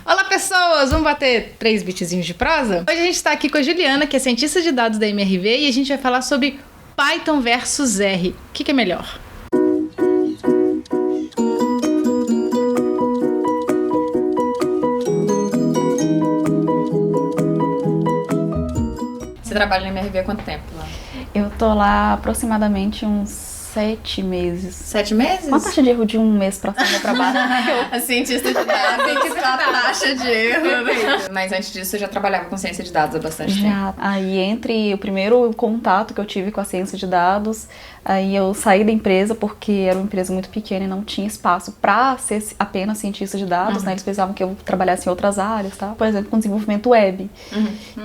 Olá, pessoas! Vamos bater 3 bitzinhos de prosa? Hoje a gente está aqui com a Juliana, que é cientista de dados da MRV, e a gente vai falar sobre Python versus R. O que é melhor? Você trabalha na MRV há quanto tempo lá? Eu tô lá aproximadamente uns 7 meses. 7 meses? Uma taxa de erro de 1 mês pra cima pra baixo. A cientista de dados tem que ter a taxa de erro. Mas antes disso, você já trabalhava com ciência de dados há bastante tempo? Já. Aí, entre o primeiro contato que eu tive com a ciência de dados, aí eu saí da empresa porque era uma empresa muito pequena e não tinha espaço pra ser apenas cientista de dados, né? Eles precisavam que eu trabalhasse em outras áreas, tá? Por exemplo, com desenvolvimento web.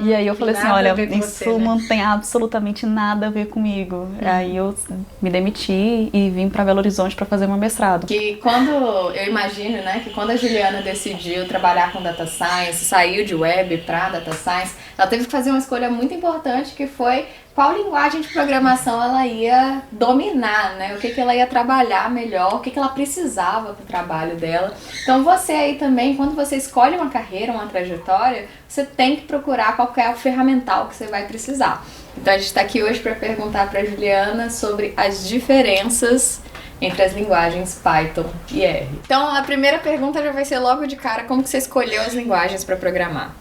E aí eu falei assim, olha, isso não tem absolutamente nada a ver comigo. Aí eu me demiti e vim para Belo Horizonte para fazer meu mestrado. Que quando, eu imagino, né, que quando a Juliana decidiu trabalhar com Data Science, saiu de web para Data Science, ela teve que fazer uma escolha muito importante, que foi qual linguagem de programação ela ia dominar, né? O que ela ia trabalhar melhor, o que ela precisava para o trabalho dela. Então você aí também, quando você escolhe uma carreira, uma trajetória, você tem que procurar qual é o ferramental que você vai precisar. Então a gente está aqui hoje para perguntar para a Juliana sobre as diferenças entre as linguagens Python e R. Então a primeira pergunta já vai ser logo de cara, como que você escolheu as linguagens para programar?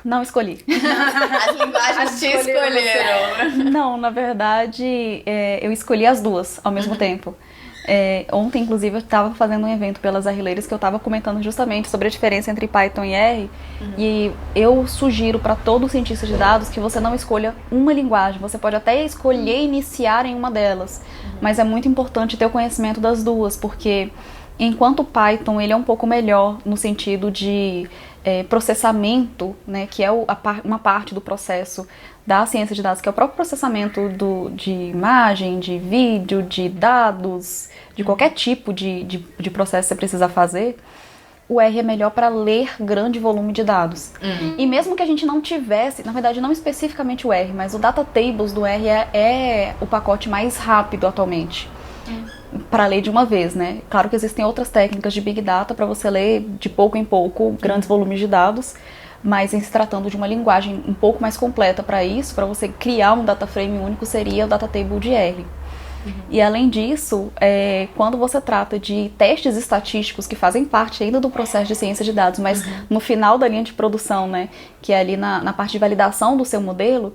Não escolhi. As linguagens te escolheram. Não, na verdade, eu escolhi as duas ao mesmo tempo. Ontem, inclusive, eu estava fazendo um evento pelas R-Layers que eu estava comentando justamente sobre a diferença entre Python e R. E eu sugiro para todo cientista de dados que você não escolha uma linguagem. Você pode até escolher iniciar em uma delas. Mas é muito importante ter o conhecimento das duas, porque enquanto o Python ele é um pouco melhor no sentido de processamento, né, que é uma parte do processo da ciência de dados, que é o próprio processamento de imagem, de vídeo, de dados, de qualquer tipo de processo que você precisa fazer, o R é melhor para ler grande volume de dados. E mesmo que a gente não tivesse, na verdade não especificamente o R, mas o Data Tables do R é o pacote mais rápido atualmente. Para ler de uma vez, né? Claro que existem outras técnicas de Big Data para você ler de pouco em pouco grandes volumes de dados, mas em se tratando de uma linguagem um pouco mais completa para isso, para você criar um data frame único, seria o Data Table de R. E além disso, quando você trata de testes estatísticos que fazem parte ainda do processo de ciência de dados, mas no final da linha de produção, né, que é ali na parte de validação do seu modelo,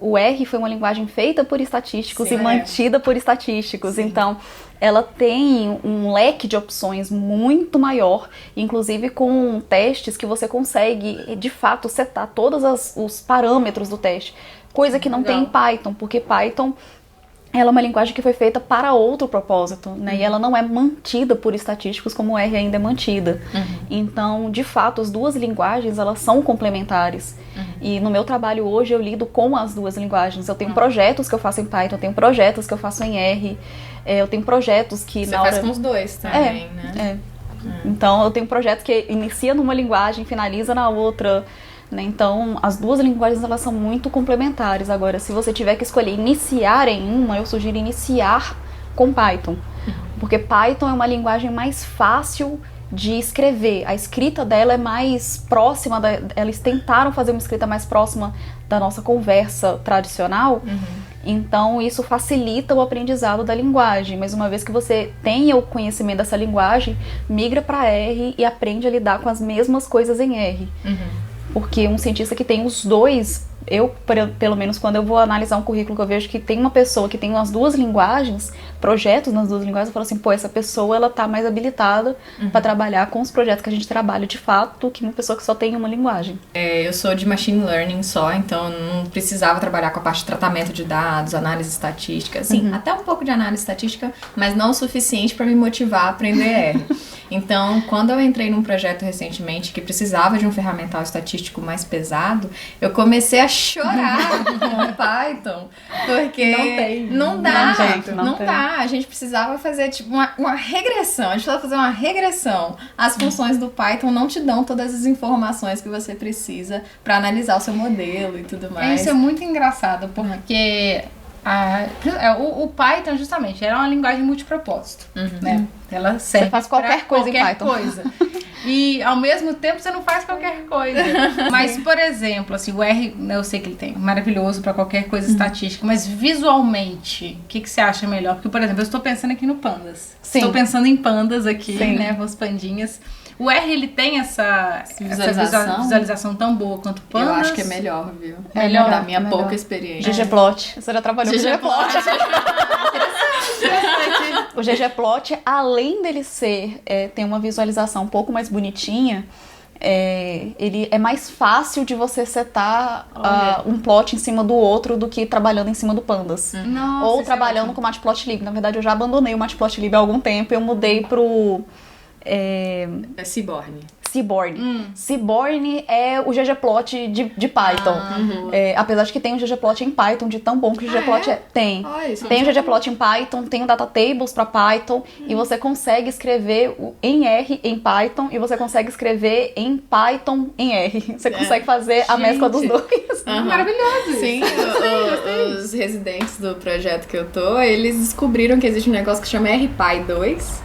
o R foi uma linguagem feita por estatísticos e mantida por estatísticos. Então, ela tem um leque de opções muito maior, inclusive com testes que você consegue, de fato, setar todos os parâmetros do teste. Coisa que não tem em Python, porque Python ela é uma linguagem que foi feita para outro propósito, né? E ela não é mantida por estatísticos como o R ainda é mantida. Então, de fato, as duas linguagens, elas são complementares. E no meu trabalho hoje, eu lido com as duas linguagens. Eu tenho projetos que eu faço em Python, eu tenho projetos que eu faço em R. Eu tenho projetos que... Você faz com os dois também, né? Então, eu tenho projetos que inicia numa linguagem, finaliza na outra. Então, as duas linguagens elas são muito complementares. Agora, se você tiver que escolher iniciar em uma, eu sugiro iniciar com Python. Porque Python é uma linguagem mais fácil de escrever. A escrita dela é mais próxima, eles tentaram fazer uma escrita mais próxima da nossa conversa tradicional. Então, isso facilita o aprendizado da linguagem. Mas uma vez que você tenha o conhecimento dessa linguagem, migra para R e aprende a lidar com as mesmas coisas em R. Porque um cientista que tem os dois, pelo menos quando eu vou analisar um currículo que eu vejo que tem uma pessoa que tem as duas linguagens, projetos nas duas linguagens, eu falo assim, pô, essa pessoa ela tá mais habilitada para trabalhar com os projetos que a gente trabalha de fato, do que uma pessoa que só tem uma linguagem. Eu sou de machine learning só, então não precisava trabalhar com a parte de tratamento de dados, análise estatística, assim, até um pouco de análise estatística, mas não o suficiente para me motivar a aprender R. Então, quando eu entrei num projeto recentemente que precisava de um ferramental estatístico mais pesado, eu comecei a chorar com Python, porque não dá. A gente precisava fazer tipo uma regressão, a gente precisava fazer uma regressão. As funções do Python não te dão todas as informações que você precisa para analisar o seu modelo e tudo mais. Isso é muito engraçado, porque O Python, justamente, era uma linguagem multipropósito, né? Ela serve Você faz qualquer coisa em Python. coisa. E, ao mesmo tempo, você não faz qualquer coisa. Mas, por exemplo, assim, o R, eu sei que ele tem maravilhoso para qualquer coisa estatística, mas visualmente, o que você acha melhor? Porque, por exemplo, eu estou pensando aqui no Pandas. Sim. Estou pensando em pandas aqui, Sim. né? Os pandinhas. O R, ele tem essa visualização tão boa quanto o Pandas? Eu acho que é melhor, viu? Melhor. Da minha Melhor. pouca experiência. ggplot. Você já trabalhou com ggplot? O ggplot, além dele ter uma visualização um pouco mais bonitinha, ele é mais fácil de você setar um plot em cima do outro do que trabalhando em cima do Pandas. Nossa, Ou isso é trabalhando ótimo. com o Matplotlib. Na verdade, eu já abandonei o Matplotlib há algum tempo e eu mudei pro É Seaborn. Seaborn. Seaborn é o ggplot de Python. Apesar de que tem o ggplot em Python, de tão bom que o ggplot tem. Olha, isso Tem o não ggplot em Python, tem o Datatables para Python, e você consegue escrever em R em Python, e você consegue escrever em Python em R. Você consegue fazer a mescla dos dois. Maravilhoso. Sim, os residentes do projeto que eu tô, eles descobriram que existe um negócio que chama RPy2.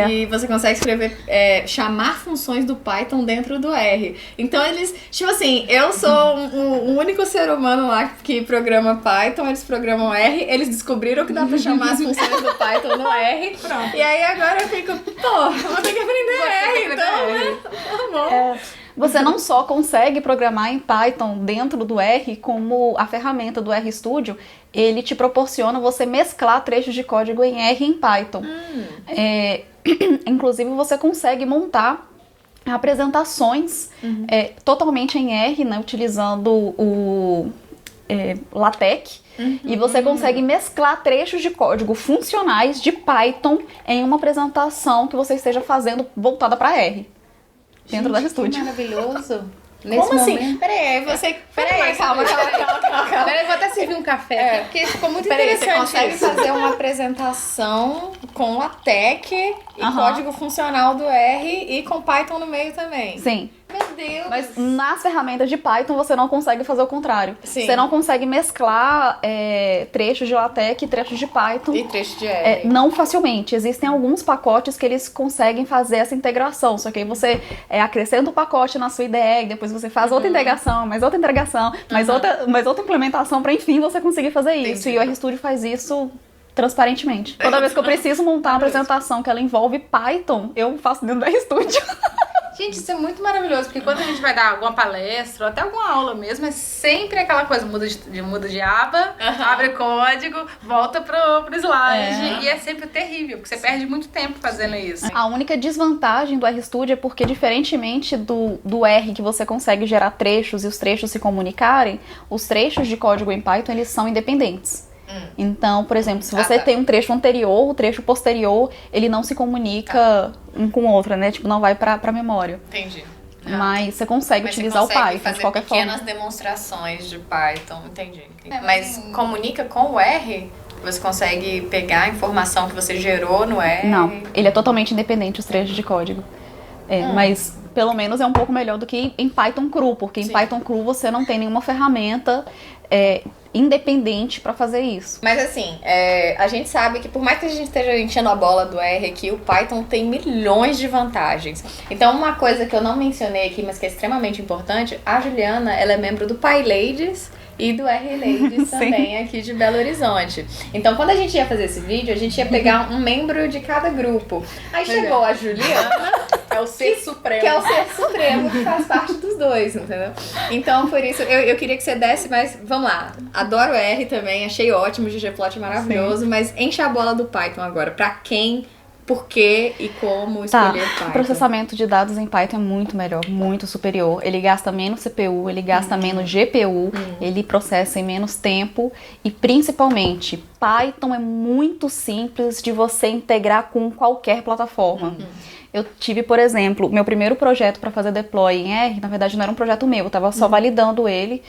E você consegue escrever, chamar funções do Python dentro do R. Então eles, tipo assim, eu sou o único ser humano lá que programa Python, eles programam R, eles descobriram que dá pra chamar as funções do Python no R. Pronto. E aí agora eu fico, pô, vou ter que aprender R, então, né? Tá bom. Você não só consegue programar em Python dentro do R, como a ferramenta do RStudio, ele te proporciona você mesclar trechos de código em R e em Python. Inclusive, você consegue montar apresentações totalmente em R, né, utilizando o LaTeX. E você consegue mesclar trechos de código funcionais de Python em uma apresentação que você esteja fazendo voltada para R. Dentro da RStudio. Maravilhoso. Como assim? Peraí, calma. Peraí, vou até servir um café, porque ficou muito interessante. Você consegue isso. fazer uma apresentação com LaTeX e código funcional do R e com Python no meio também. Sim. Meu Deus! Mas nas ferramentas de Python você não consegue fazer o contrário. Sim. Você não consegue mesclar trechos de LaTeX e trechos de Python. E trecho de R. Não facilmente. Existem alguns pacotes que eles conseguem fazer essa integração. Só que aí você acrescenta um pacote na sua IDE, depois você faz outra integração, mais outra integração, mais outra implementação para enfim você conseguir fazer isso. E o RStudio faz isso transparentemente. Toda vez que eu preciso montar uma apresentação que ela envolve Python, eu faço dentro do RStudio. Gente, isso é muito maravilhoso, porque quando a gente vai dar alguma palestra, ou até alguma aula mesmo, é sempre aquela coisa, muda de aba, abre código, volta pro slide, e é sempre terrível, porque você perde muito tempo fazendo isso. A única desvantagem do RStudio é porque, diferentemente do R, que você consegue gerar trechos e os trechos se comunicarem, os trechos de código em Python, eles são independentes. Então, por exemplo, se você tem um trecho anterior, o trecho posterior, ele não se comunica um com o outro, né? Tipo, não vai pra memória. Entendi. Mas você consegue utilizar o Python de qualquer forma. Pequenas demonstrações de Python, entendi. Mas comunica com o R? Você consegue pegar a informação que você gerou no R? Não, ele é totalmente independente, os trechos de código. Mas pelo menos é um pouco melhor do que em Python cru, porque em Python cru você não tem nenhuma ferramenta independente para fazer isso. Mas assim, a gente sabe que por mais que a gente esteja enchendo a bola do R aqui, o Python tem milhões de vantagens. Então uma coisa que eu não mencionei aqui, mas que é extremamente importante, a Juliana, ela é membro do PyLadies e do R-Ladies também aqui de Belo Horizonte. Então quando a gente ia fazer esse vídeo, a gente ia pegar um membro de cada grupo. Aí chegou a Juliana, É o ser supremo. que é o ser supremo que faz parte dos dois, entendeu? Então, por isso, eu queria que você desse, mas vamos lá. Adoro R também, achei ótimo, o ggplot é maravilhoso, mas enche a bola do Python agora. Pra quem, por quê e como escolher Python? O processamento de dados em Python é muito melhor, muito superior. Ele gasta menos CPU, ele gasta menos GPU, ele processa em menos tempo e, principalmente, Python é muito simples de você integrar com qualquer plataforma. Eu tive, por exemplo, meu primeiro projeto para fazer deploy em R, na verdade não era um projeto meu, eu estava só validando ele,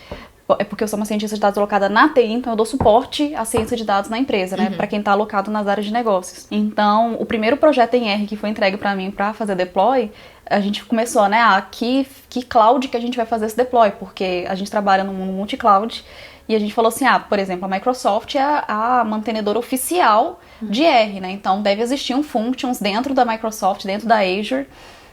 porque eu sou uma cientista de dados alocada na TI, então eu dou suporte à ciência de dados na empresa, né, para quem está alocado nas áreas de negócios. Então, o primeiro projeto em R que foi entregue para mim para fazer deploy, a gente começou, né, que cloud que a gente vai fazer esse deploy, porque a gente trabalha no mundo multi-cloud, E a gente falou assim, por exemplo, a Microsoft é a mantenedora oficial de R, né? Então deve existir um Functions dentro da Microsoft, dentro da Azure,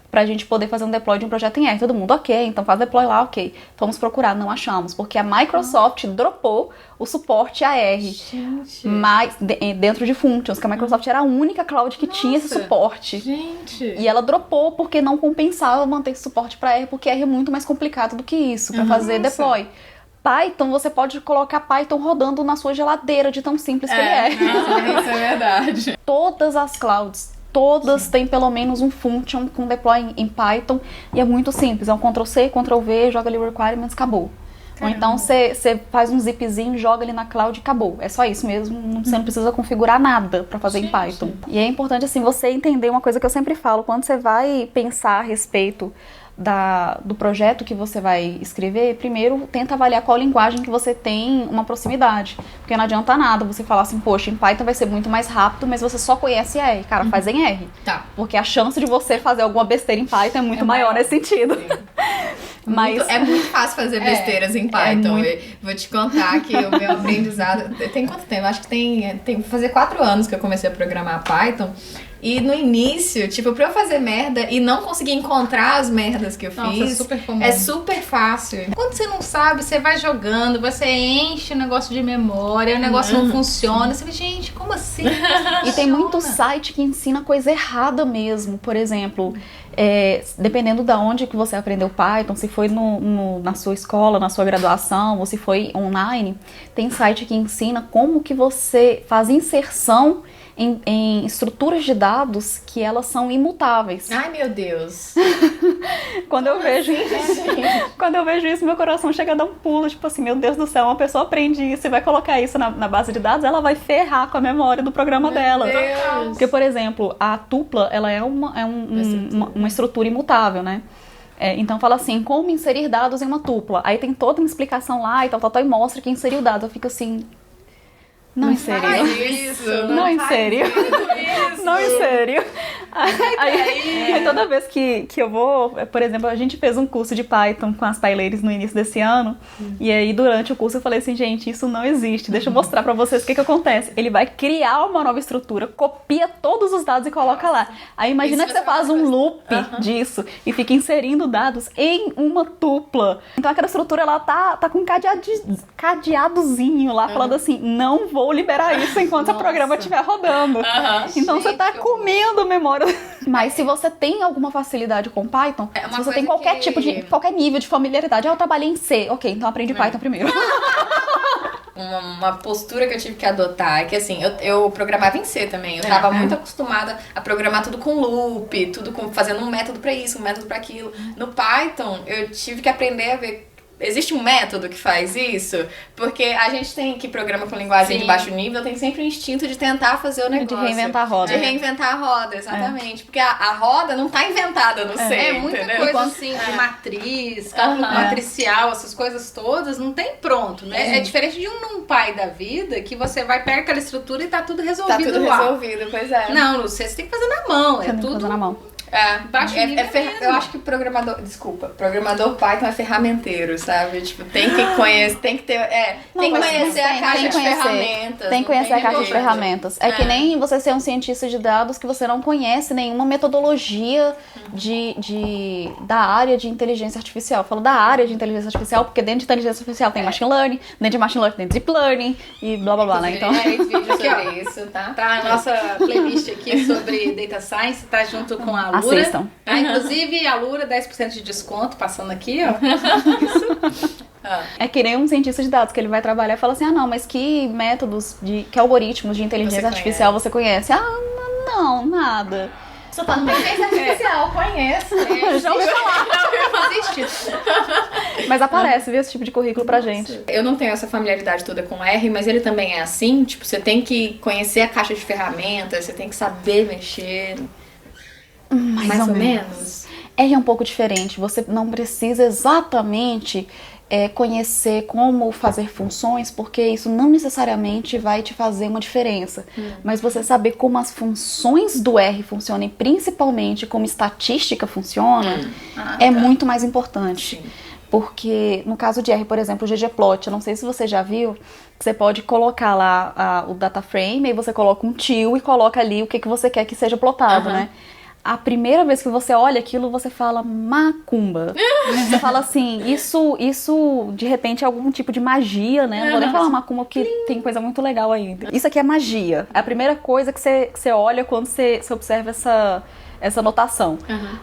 pra gente poder fazer um deploy de um projeto em R. Todo mundo, ok, então faz deploy lá, ok. Vamos procurar, não achamos, porque a Microsoft dropou o suporte a R. Gente. Mas dentro de Functions, que a Microsoft era a única cloud que tinha esse suporte. Gente. E ela dropou porque não compensava manter esse suporte para R, porque R é muito mais complicado do que isso, para fazer deploy. Python, você pode colocar Python rodando na sua geladeira, de tão simples que ele é. Isso é verdade. Todas as clouds, todas têm pelo menos um function com deploy em Python, e é muito simples, é um Ctrl+C, Ctrl+V, joga ali o requirements, acabou. Ou então você faz um zipzinho, joga ali na cloud e acabou. É só isso mesmo, você não precisa configurar nada para fazer em Python. E é importante assim você entender uma coisa que eu sempre falo, quando você vai pensar a respeito do projeto que você vai escrever, primeiro tenta avaliar qual linguagem que você tem uma proximidade. Porque não adianta nada você falar assim, poxa, em Python vai ser muito mais rápido, mas você só conhece R. Cara, faz em R. Tá. Porque a chance de você fazer alguma besteira em Python é muito maior nesse sentido. Mas é muito fácil fazer besteiras em Python. Vou te contar que o meu aprendizado... Tem quanto tempo? Acho que tem fazer 4 anos que eu comecei a programar Python. E no início, tipo, pra eu fazer merda e não conseguir encontrar as merdas que eu fiz, é super comum. É super fácil. Quando você não sabe, você vai jogando, você enche o negócio de memória, o negócio não funciona. Você fala, gente, como assim? E tem muito site que ensina coisa errada mesmo. Por exemplo, dependendo de onde que você aprendeu Python, se foi na sua escola, na sua graduação, ou se foi online, tem site que ensina como que você faz inserção em estruturas de dados que elas são imutáveis. Ai, meu Deus. Quando eu vejo isso, meu coração chega a dar um pulo, tipo assim, meu Deus do céu, uma pessoa aprende isso e vai colocar isso na base de dados, ela vai ferrar com a memória do programa dela. Deus. Porque, por exemplo, a tupla, ela é uma estrutura imutável, né? Então fala assim, como inserir dados em uma tupla. Aí tem toda uma explicação lá e tal, e mostra que inseriu dados. Eu fico assim... Não inseriu. Não inseriu. Não inseriu. Aí toda vez que eu vou, por exemplo, a gente fez um curso de Python com as PyLadies no início desse ano, e aí durante o curso eu falei assim, gente, isso não existe, deixa eu mostrar pra vocês o que acontece. Ele vai criar uma nova estrutura, copia todos os dados e coloca lá. Aí imagina que você faz um loop disso e fica inserindo dados em uma tupla. Então aquela estrutura, ela tá com um cadeadozinho lá, falando assim, não vou liberar isso enquanto o programa estiver rodando. Então você tá comendo memória. Mas se você tem alguma facilidade com Python, se você tem qualquer nível de familiaridade, eu trabalhei em C, ok, então aprende Python primeiro. Uma postura que eu tive que adotar é que assim, eu programava em C também. Eu tava muito acostumada a programar tudo com loop, tudo fazendo um método pra isso, um método pra aquilo. No Python, eu tive que aprender a ver. Existe um método que faz isso? Porque a gente que programa com linguagem de baixo nível, tem sempre o instinto de tentar fazer o negócio. De reinventar a roda. De reinventar a roda, exatamente. Porque a roda não tá inventada no C, É muita coisa assim, de matriz, cálculo matricial, essas coisas todas, não tem pronto, né? É diferente de um NumPy da vida, que você vai perto daquela estrutura e tá tudo resolvido lá. Tá tudo lá. resolvido, pois é. Não, você tem que fazer na mão, é tudo... Fazer na mão. Eu acho que programador Python é ferramenteiro, sabe? Tipo, tem que conhecer, tem que conhecer a caixa de ferramentas. Tem que conhecer a caixa de ferramentas. É que nem você ser um cientista de dados que você não conhece nenhuma metodologia da área de inteligência artificial. Eu falo da área de inteligência artificial porque dentro de inteligência artificial tem machine learning, dentro de machine learning tem deep learning e blá blá blá, né? Então, vídeo sobre isso, tá? Tá a nossa playlist aqui sobre Data Science, tá junto com a Lura. Assistam. Inclusive, a Lura, 10% de desconto, passando aqui, ó. Isso. É que nem um cientista de dados, que ele vai trabalhar e fala assim, não, mas que métodos, que algoritmos de inteligência artificial você conhece? Não, nada. Só tá no inteligência artificial, conheço. Já ouvi falar. Mas aparece, viu, esse tipo de currículo pra gente. Eu não tenho essa familiaridade toda com R, mas ele também é assim, tipo, você tem que conhecer a caixa de ferramentas, você tem que saber mexer... Mais ou menos. R é um pouco diferente. Você não precisa exatamente conhecer como fazer funções, porque isso não necessariamente vai te fazer uma diferença. Mas você saber como as funções do R funcionam, e principalmente como estatística funciona, muito mais importante. Sim. Porque no caso de R, por exemplo, o ggplot, eu não sei se você já viu, que você pode colocar lá o data frame, aí você coloca um til e coloca ali o que você quer que seja plotado, né? A primeira vez que você olha aquilo, você fala macumba. Você fala assim, isso de repente é algum tipo de magia, né? Não vou nem falar macumba porque tem coisa muito legal aí. Isso aqui é magia. É a primeira coisa que você olha quando você observa essa notação.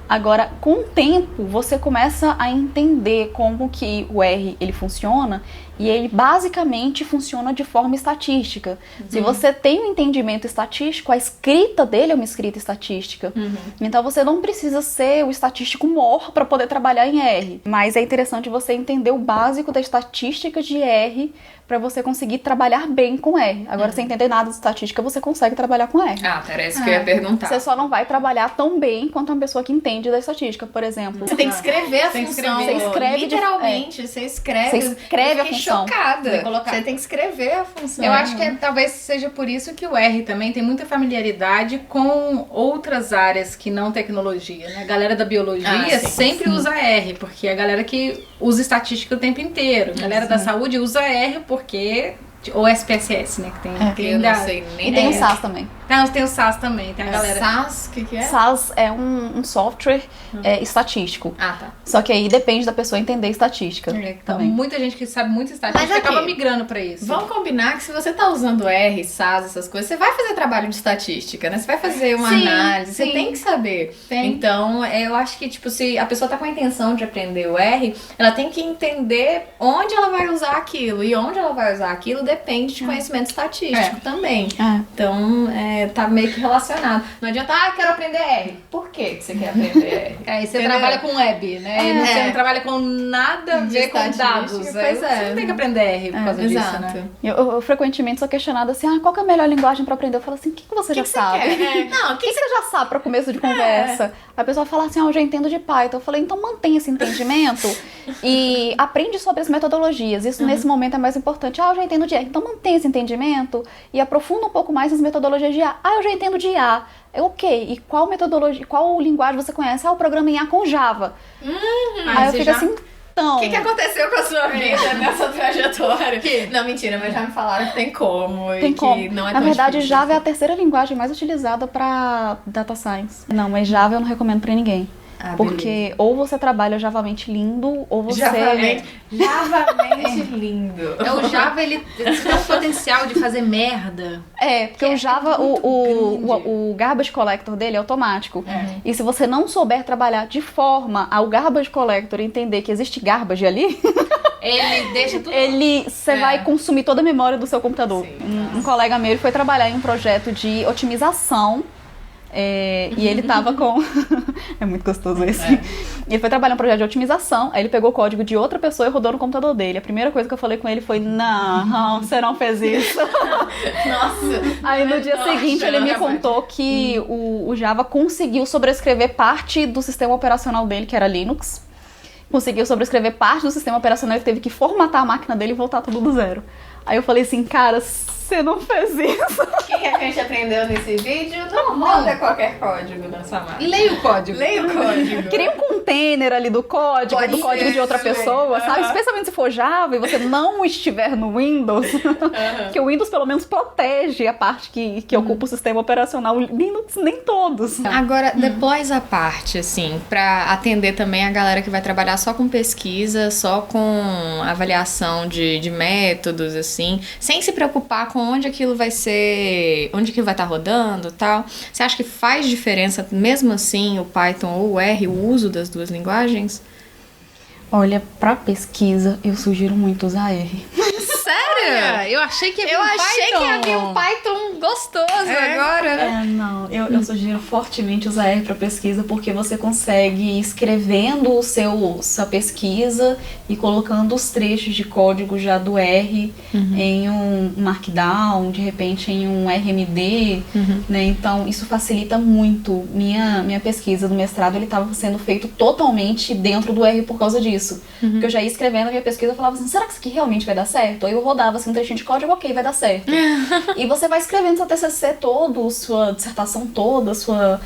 Agora, com o tempo, você começa a entender como que o R ele funciona, e ele basicamente funciona de forma estatística. Se você tem um entendimento estatístico, a escrita dele é uma escrita estatística. Então você não precisa ser o estatístico mor para poder trabalhar em R. Mas é interessante você entender o básico da estatística de R para você conseguir trabalhar bem com R. Agora, sem entender nada de estatística, você consegue trabalhar com R. Era isso que eu ia perguntar. Você só não vai trabalhar tão bem quanto uma pessoa que entende da estatística, por exemplo. Você tem que escrever a função. Você escreve literalmente, você escreve a função. Chocada. Você tem que escrever a função. Eu acho que talvez seja por isso que o R também tem muita familiaridade com outras áreas que não tecnologia, né? A galera da biologia sempre usa R, porque é a galera que usa estatística o tempo inteiro. A galera da saúde usa R porque... Ou SPSS, né? Que tem eu não sei nem. E tem o SAS também. Tem o SAS também, tem a galera. SAS, o que é? SAS é um software estatístico. Tá. Só que aí depende da pessoa entender estatística. Então, também. muita gente que sabe muito estatística acaba migrando pra isso. Vamos combinar que se você tá usando R, SAS, essas coisas, você vai fazer trabalho de estatística, né? Você vai fazer uma análise, você tem que saber. Então, eu acho que, tipo, se a pessoa tá com a intenção de aprender o R, ela tem que entender onde ela vai usar aquilo. E onde ela vai usar aquilo depende de conhecimento estatístico também. Então, tá meio que relacionado. Não adianta, quero aprender R. Por que você quer aprender R? E você trabalha com web, né? E você não trabalha com nada a ver com dados. Pois Você não tem que aprender R por causa disso, né? Eu frequentemente sou questionada assim, qual que é a melhor linguagem pra aprender? Eu falo assim, o que você já sabe? Não, o que você já sabe pra começo de conversa? A pessoa fala assim, eu já entendo de Python. Eu falei, então mantenha esse entendimento e aprende sobre as metodologias. Isso nesse momento é mais importante. Eu já entendo de R. Então mantenha esse entendimento e aprofunda um pouco mais nas metodologias de IA. Eu já entendo de IA. Ok, e qual metodologia, qual linguagem você conhece? O programa em IA com Java. Aí eu fico assim, então... O que aconteceu com a sua vida nessa trajetória? Não, mentira, mas já me falaram que tem como. Tem e como. Que não é Na tão verdade, difícil. Java é a terceira linguagem mais utilizada para data science. Não, mas Java eu não recomendo para ninguém. Porque ou você trabalha javamente lindo, ou você... Javamente lindo. O Java, ele tem um potencial de fazer merda. Porque o Java, o garbage collector dele é automático. E se você não souber trabalhar de forma ao garbage collector entender que existe garbage ali... Ele deixa tudo... Você vai consumir toda a memória do seu computador. Um colega meu foi trabalhar em um projeto de otimização. E ele tava com... é muito gostoso esse. Ele foi trabalhar em um projeto de otimização, aí ele pegou o código de outra pessoa e rodou no computador dele. A primeira coisa que eu falei com ele foi, não, você não fez isso. Nossa. Aí no dia seguinte ele me contou que o Java conseguiu sobrescrever parte do sistema operacional dele, que era Linux. Conseguiu sobrescrever parte do sistema operacional e teve que formatar a máquina dele e voltar tudo do zero. Aí eu falei assim, cara, você não fez isso. O que a gente aprendeu nesse vídeo? Não roda qualquer código na sua máquina. Leia o código. Cria um container ali do código de outra pessoa, sabe? Especialmente se for Java e você não estiver no Windows. Que o Windows pelo menos protege a parte que ocupa o sistema operacional. Linux nem todos. Agora, deploys à parte, assim, pra atender também a galera que vai trabalhar só com pesquisa, só com avaliação de métodos, assim, sem se preocupar com onde aquilo vai ser, onde aquilo vai estar rodando e tal. Você acha que faz diferença, mesmo assim, o Python ou o R, o uso das duas linguagens? Olha, pra pesquisa, eu sugiro muito usar R. Sério? Eu achei que havia um Python gostoso agora. Não, eu sugiro fortemente usar R para pesquisa porque você consegue ir escrevendo sua pesquisa e colocando os trechos de código já do R em um Markdown, de repente em um RMD, né? Então isso facilita muito. Minha pesquisa do mestrado, ele estava sendo feito totalmente dentro do R por causa disso. Porque eu já ia escrevendo a minha pesquisa e falava assim, será que isso aqui realmente vai dar certo? Aí eu rodava assim um trechinho de código, ok, vai dar certo. E você vai escrevendo escrevendo seu TCC todo, sua dissertação toda, sua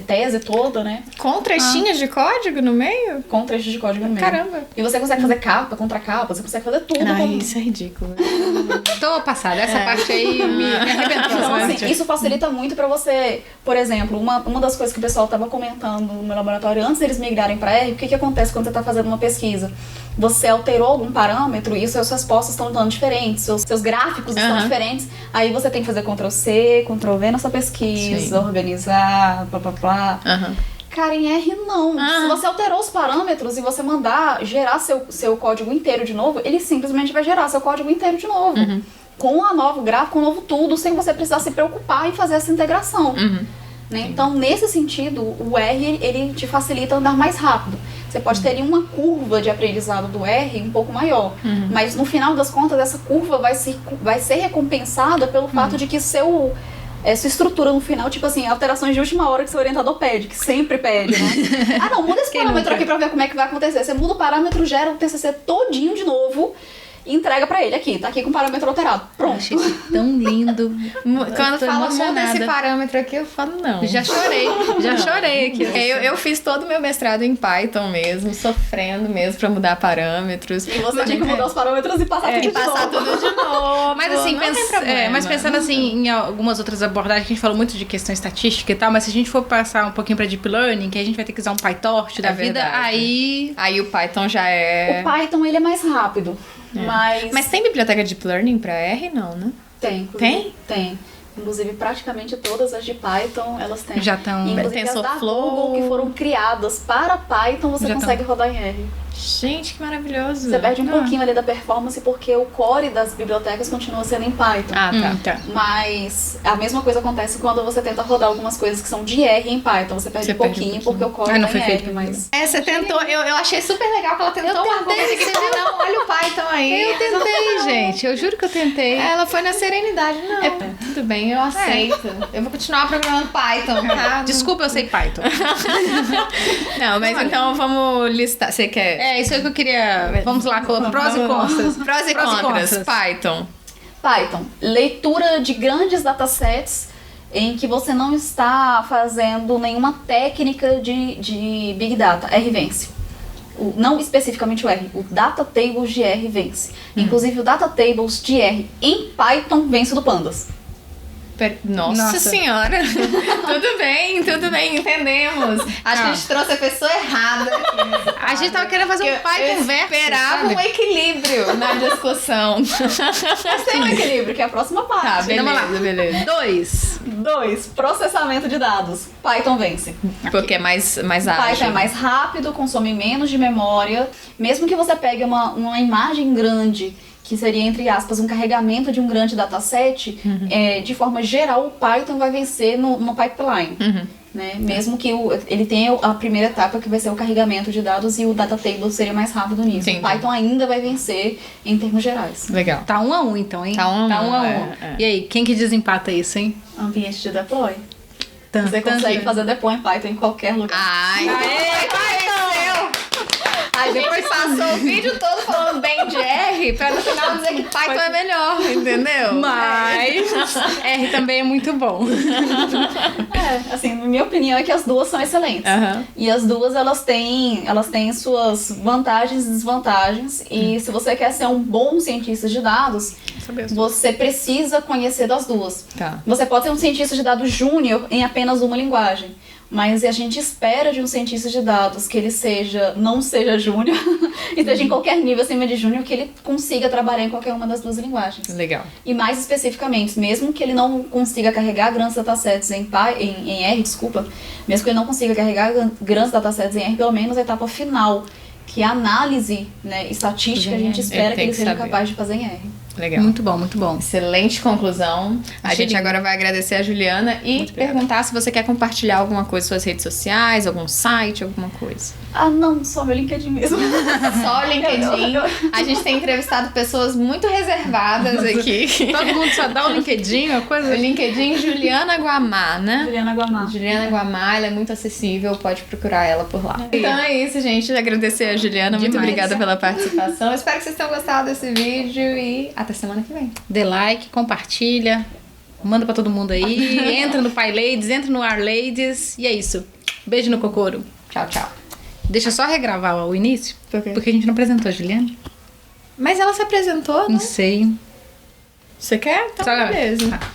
tese toda, né? Com trechinhos de código no meio? Com trechos de código no meio. Caramba. E você consegue fazer capa, contra capa, você consegue fazer tudo. Isso é ridículo. Tô passada, essa parte aí me arrebentou. Então, né? assim, isso facilita muito pra você, por exemplo, uma das coisas que o pessoal tava comentando no meu laboratório antes deles migrarem pra R, o que acontece quando você tá fazendo uma pesquisa? Você alterou algum parâmetro e suas respostas estão dando diferentes, seus gráficos estão diferentes, aí você tem que fazer Ctrl+C, Ctrl+V nessa pesquisa, organizar, blá blá blá. Cara, em R não. Se você alterou os parâmetros e você mandar gerar seu código inteiro de novo, ele simplesmente vai gerar seu código inteiro de novo. Com a novo gráfico, com o novo tudo, sem você precisar se preocupar em fazer essa integração. Né? Então, nesse sentido, o R, ele te facilita andar mais rápido. Você pode ter uma curva de aprendizado do R um pouco maior, mas no final das contas, essa curva vai ser recompensada pelo fato de que sua estrutura no final, tipo assim, alterações de última hora que seu orientador pede, que sempre pede, né? Não, muda esse parâmetro aqui pra ver como é que vai acontecer. Você muda o parâmetro, gera o TCC todinho de novo e entrega pra ele aqui, tá aqui com o parâmetro alterado. Pronto. Achei isso tão lindo. Quando fala muda emocionada. esse parâmetro aqui, eu falo não. Já chorei aqui. Eu fiz todo o meu mestrado em Python mesmo, sofrendo mesmo pra mudar parâmetros. E você tinha que mudar os parâmetros e passar tudo de novo. Mas assim, Não tem problema. mas pensando assim em algumas outras abordagens, que a gente falou muito de questão estatística e tal, mas se a gente for passar um pouquinho pra Deep Learning, que a gente vai ter que usar um PyTorch da vida, verdade. Aí o Python já é... O Python, ele é mais rápido. Mas tem biblioteca de Deep Learning pra R? Não, né? Tem. Tem. Inclusive, praticamente todas as de Python, elas têm. Já estão. Inclusive, as da Google, que foram criadas para Python, você consegue rodar em R. Gente, que maravilhoso. Você perde um pouquinho ali da performance, porque o core das bibliotecas continua sendo em Python. Tá. Mas a mesma coisa acontece quando você tenta rodar algumas coisas que são de R em Python. Você perde um pouquinho, porque o core não tá foi em feito R, mas... Você tentou, eu achei super legal que ela tentou uma coisa que falou, não, olha o Python aí. Eu tentei, gente. Eu juro que eu tentei. Ela foi na serenidade, não. Tudo bem, eu aceito. Eu vou continuar programando Python, tá? Desculpa, eu sei Python. Não, mas então vamos listar. Você quer... Isso aí que eu queria... Vamos lá, prós e contras. Prós e contras. Python. Leitura de grandes datasets em que você não está fazendo nenhuma técnica de Big Data. R vence. Não especificamente o R, o Data Tables de R vence. Inclusive, o Data Tables de R em Python vence do Pandas. Nossa senhora. Tudo bem, entendemos. Acho que a gente trouxe a pessoa errada aqui. A gente tava querendo fazer um Python versus. Esperava um equilíbrio na discussão. Mas tem um equilíbrio, que é a próxima parte. Tá, beleza. 2. Processamento de dados. Python vence. Porque é mais ágil. Python é mais rápido, consome menos de memória. Mesmo que você pegue uma imagem grande, que seria, entre aspas, um carregamento de um grande dataset, de forma geral, o Python vai vencer no pipeline. Né? Mesmo que ele tenha a primeira etapa, que vai ser o carregamento de dados, e o data table seria mais rápido nisso. Sim. O Python ainda vai vencer em termos gerais. Legal. Tá 1 a 1 então, hein? Tá 1 a 1. E aí, quem que desempata isso, hein? Ambiente de deploy. Você consegue fazer deploy em Python em qualquer lugar. Ai, a gente passou o vídeo todo falando bem de R pra no final dizer que Python é melhor, entendeu? Mas R também é muito bom. Assim, na minha opinião é que as duas são excelentes. E as duas, elas têm suas vantagens e desvantagens. E se você quer ser um bom cientista de dados, você precisa conhecer das duas. Tá. Você pode ser um cientista de dados júnior em apenas uma linguagem. Mas a gente espera de um cientista de dados que ele não seja júnior, e esteja em qualquer nível acima de júnior, que ele consiga trabalhar em qualquer uma das duas linguagens. Legal. E mais especificamente, mesmo que ele não consiga carregar grandes datasets em R, mesmo que ele não consiga carregar grandes datasets em R, pelo menos a etapa final, que é a análise, né, estatística, a gente espera que ele seja capaz de fazer em R. Legal. Muito bom, muito bom. Excelente conclusão. A gente agora vai agradecer a Juliana e perguntar se você quer compartilhar alguma coisa nas suas redes sociais, algum site, alguma coisa. Não, só meu LinkedIn mesmo. Só o LinkedIn. A gente tem entrevistado pessoas muito reservadas aqui. Todo mundo só dá o LinkedIn, uma coisa. O LinkedIn Juliana Guamá, né? Juliana Guamá, ela é muito acessível, pode procurar ela por lá. Então é isso, gente. Agradecer a Juliana. Muito obrigada pela participação. Espero que vocês tenham gostado desse vídeo e até semana que vem. Dê like, compartilha. Manda pra todo mundo aí. Entra no Pai Ladies, entra no Ar Ladies. E é isso. Beijo no cocoro. Tchau, tchau. Deixa eu só regravar o início. Por quê? Porque a gente não apresentou a Juliana. Mas ela se apresentou, Não sei. Você quer? Então, Só- beleza. Tá.